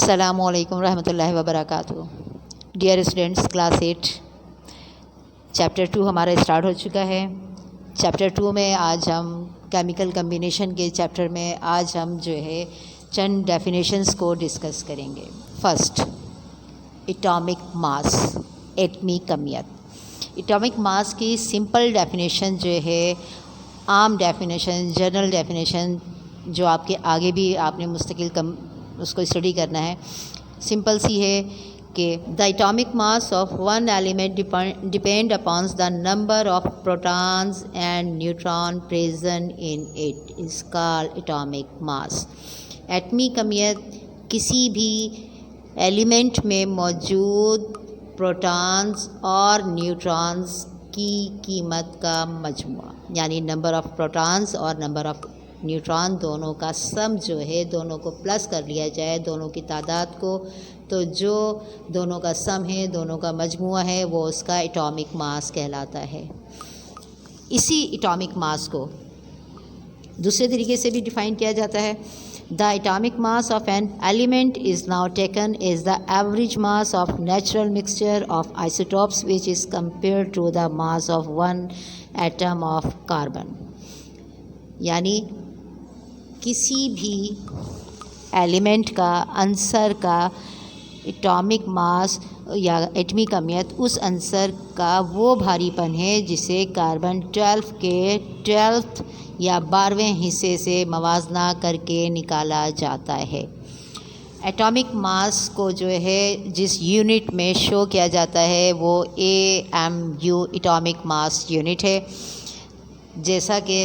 अस्सलामुअलैकुम रहमतुल्लाहि व बरकातुहू। डियर स्टूडेंट्स, क्लास 8 चैप्टर 2 हमारा स्टार्ट हो चुका है। चैप्टर 2 में आज हम केमिकल कम्बिनेशन के चैप्टर में आज हम जो है चंद डेफिनेशंस को डिस्कस करेंगे। फर्स्ट, एटॉमिक मास, एटमी कमियत। एटॉमिक मास की सिंपल डेफिनेशन जो है, आम डेफिनेशन, जनरल डेफिनेशन जो आपके आगे भी आपने मुस्तकिल उसको स्टडी करना है, सिंपल सी है कि the atomic mass of one element depend upon the number of protons and neutron present in it is called atomic mass. एटमी कमियत किसी भी एलिमेंट में मौजूद प्रोटॉन्स और न्यूट्रॉन्स की कीमत का मजमुआ, यानी नंबर ऑफ प्रोटॉन्स और नंबर ऑफ न्यूट्रॉन दोनों का सम जो है, दोनों को प्लस कर लिया जाए, दोनों की तादाद को, तो जो दोनों का सम है, दोनों का मजमुआ है, वो उसका एटॉमिक मास कहलाता है। इसी एटॉमिक मास को दूसरे तरीके से भी डिफ़ाइन किया जाता है। The atomic mass of an element is now taken is the average mass of natural mixture of isotopes which is compare to the mass of one atom of carbon. यानी किसी भी एलिमेंट का answer का atomic mass या एटमी कमियत उस answer का वो भारीपन है जिसे कार्बन 12 के 12th या 12वें हिस्से से मवाजना करके निकाला जाता है। एटॉमिक मास को जो है जिस यूनिट में शो किया जाता है वो AMU एटॉमिक मास यूनिट है। जैसा कि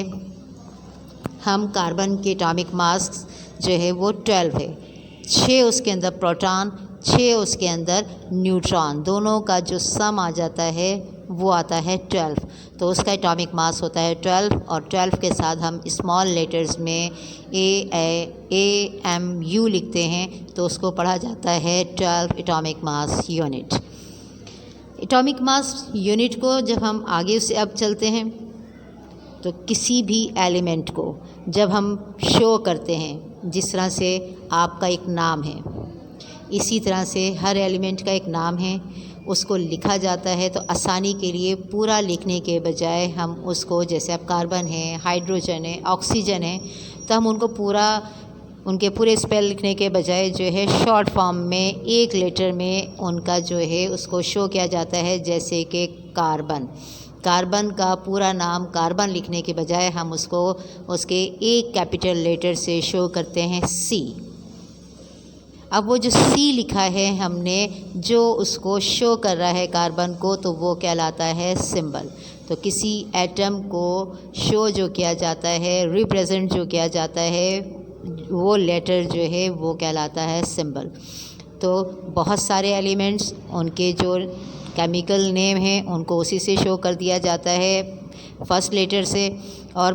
हम कार्बन के एटॉमिक मास जो है वो 12 है, 6 उसके अंदर प्रोटॉन, 6 उसके अंदर न्यूट्रॉन, दोनों का जो सम आ जाता है वो आता है 12। तो उसका एटॉमिक मास होता है 12 और 12 के साथ हम स्मॉल लेटर्स में AMU लिखते हैं, तो उसको पढ़ा जाता है 12 atomic mass unit. Atomic mass unit को जब हम आगे उससे अब चलते हैं तो किसी भी एलिमेंट को जब हम शो करते हैं, जिस तरह से आपका एक नाम है, इसी तरह से हर एलिमेंट का एक नाम है, उसको लिखा जाता है। तो आसानी के लिए पूरा लिखने के बजाय हम उसको, जैसे अब कार्बन है, हाइड्रोजन है, ऑक्सीजन है, तो हम उनको उनके पूरे स्पेल लिखने के बजाय जो है शॉर्ट फॉर्म में एक लेटर में उनका जो है उसको शो किया जाता है। जैसे कि कार्बन का पूरा नाम कार्बन लिखने के बजाय हम उसको उसके एक कैपिटल लेटर से शो करते हैं C। अब वो जो C लिखा है हमने, जो उसको शो कर रहा है कार्बन को, तो वो कहलाता है सिंबल। तो किसी एटम को शो जो किया जाता है, रिप्रेजेंट जो किया जाता है, वो लेटर जो है वो कहलाता है सिंबल। तो बहुत सारे एलिमेंट्स, उनके जो केमिकल नेम है उनको उसी से शो कर दिया जाता है, फर्स्ट लेटर से, और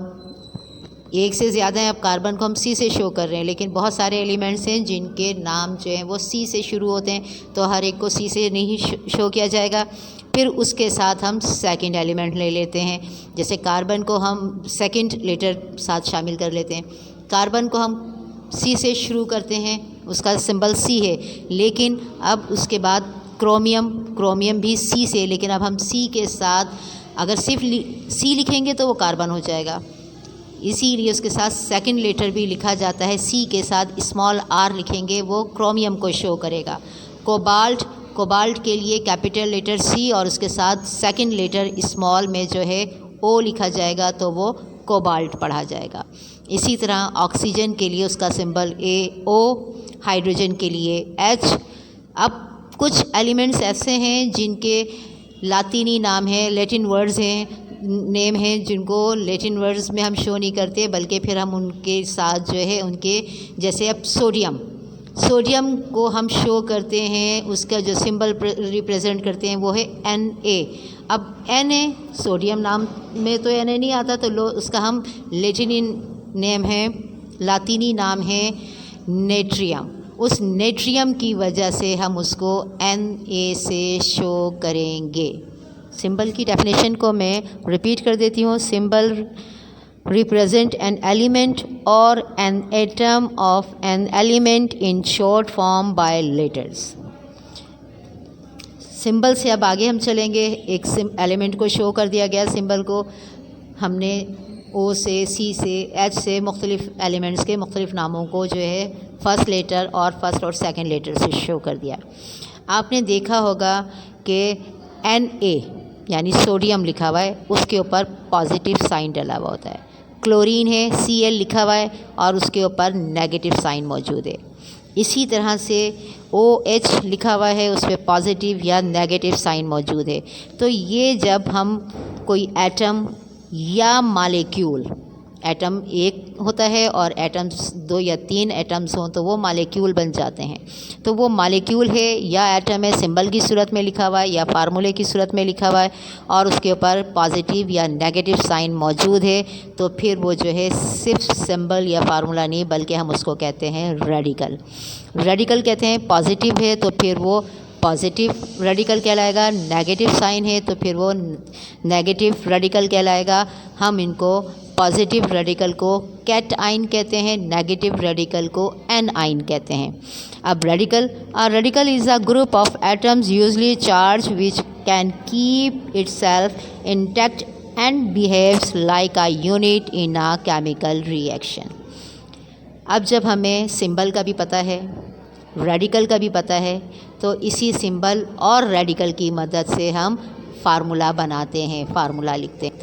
एक से ज़्यादा है। अब कार्बन को हम C से शो कर रहे हैं, लेकिन बहुत सारे एलिमेंट्स हैं जिनके नाम जो हैं वो C से शुरू होते हैं, तो हर एक को C से नहीं शो किया जाएगा। फिर उसके साथ हम सेकंड एलिमेंट ले लेते हैं। जैसे कार्बन को हम सेकंड लेटर साथ शामिल कर लेते हैं। कार्बन को हम C से शुरू करते हैं, उसका सिंबल C है, लेकिन अब उसके बाद क्रोमियम भी C से, लेकिन अब हम C के साथ अगर सिर्फ C लिखेंगे तो वो कार्बन हो जाएगा, इसीलिए उसके साथ सेकंड लेटर भी लिखा जाता है। C के साथ स्मॉल r लिखेंगे, वो क्रोमियम को शो करेगा। कोबाल्ट के लिए कैपिटल लेटर C और उसके साथ सेकंड लेटर स्मॉल में जो है O लिखा जाएगा, तो वो कोबाल्ट पढ़ा जाएगा। इसी तरह ऑक्सीजन के लिए उसका सिंबल AO, हाइड्रोजन के लिए H। अब कुछ एलिमेंट्स ऐसे हैं जिनके लातीनी नाम है, लैटिन वर्ड्स हैं, नेम हैं, जिनको लैटिन वर्ड्स में हम शो नहीं करते, बल्कि फिर हम उनके साथ जो है उनके, जैसे अब सोडियम को हम शो करते हैं, उसका जो सिंबल रिप्रेजेंट करते हैं वो है Na। अब Na सोडियम नाम में तो Na नहीं आता, तो उसका हम लैटिन नेम है, लातीनी नाम है नेट्रियम। उस नेट्रियम की वजह से हम उसको Na से शो करेंगे। सिंबल की डेफिनेशन को मैं रिपीट कर देती हूँ। Symbol represent an element or an atom of an element in short form by letters. Symbol से अब आगे हम चलेंगे। एक एलिमेंट को शो कर दिया गया, सिंबल को हमने ओ से, सी से, एच से मुख्तलिफ़ एलिमेंट्स के मुख्तलिफ़ नामों को जो है फ़र्स्ट लेटर और सेकंड लेटर से शो कर दिया। आपने देखा होगा कि Na यानी सोडियम लिखा हुआ है, उसके ऊपर पॉजिटिव साइन डला हुआ होता है। क्लोरीन है, Cl लिखा हुआ है और उसके ऊपर नेगेटिव साइन मौजूद है। इसी तरह से OH लिखा हुआ है, उस पर पॉजिटिव या नेगेटिव साइन मौजूद है। तो ये जब हम कोई एटम या मालिक्यूल, एटम एक होता है और एटम्स 2 या 3 एटम्स हों तो वो मालिक्यूल बन जाते हैं। तो वो मालिक्यूल है या एटम है, सिंबल की सूरत में लिखा हुआ है या फार्मूले की सूरत में लिखा हुआ है और उसके ऊपर पॉजिटिव या नेगेटिव साइन मौजूद है, तो फिर वो जो है सिर्फ सिंबल या फार्मूला नहीं बल्कि हम उसको कहते हैं रेडिकल। रेडिकल कहते हैं पॉजिटिव है तो फिर वो पॉजिटिव रेडिकल कहलाएगा, नेगेटिव साइन है तो फिर वो नेगेटिव रेडिकल कहलाएगा। हम इनको पॉजिटिव रेडिकल को कैट आइन कहते हैं, नेगेटिव रेडिकल को एन आइन कहते हैं। अब radical is a group of atoms usually charge which can keep itself intact and behaves like a unit in a chemical reaction. अब जब हमें सिंबल का भी पता है, रेडिकल का भी पता है, तो इसी सिंबल और रेडिकल की मदद से हम फार्मूला बनाते हैं, फार्मूला लिखते हैं।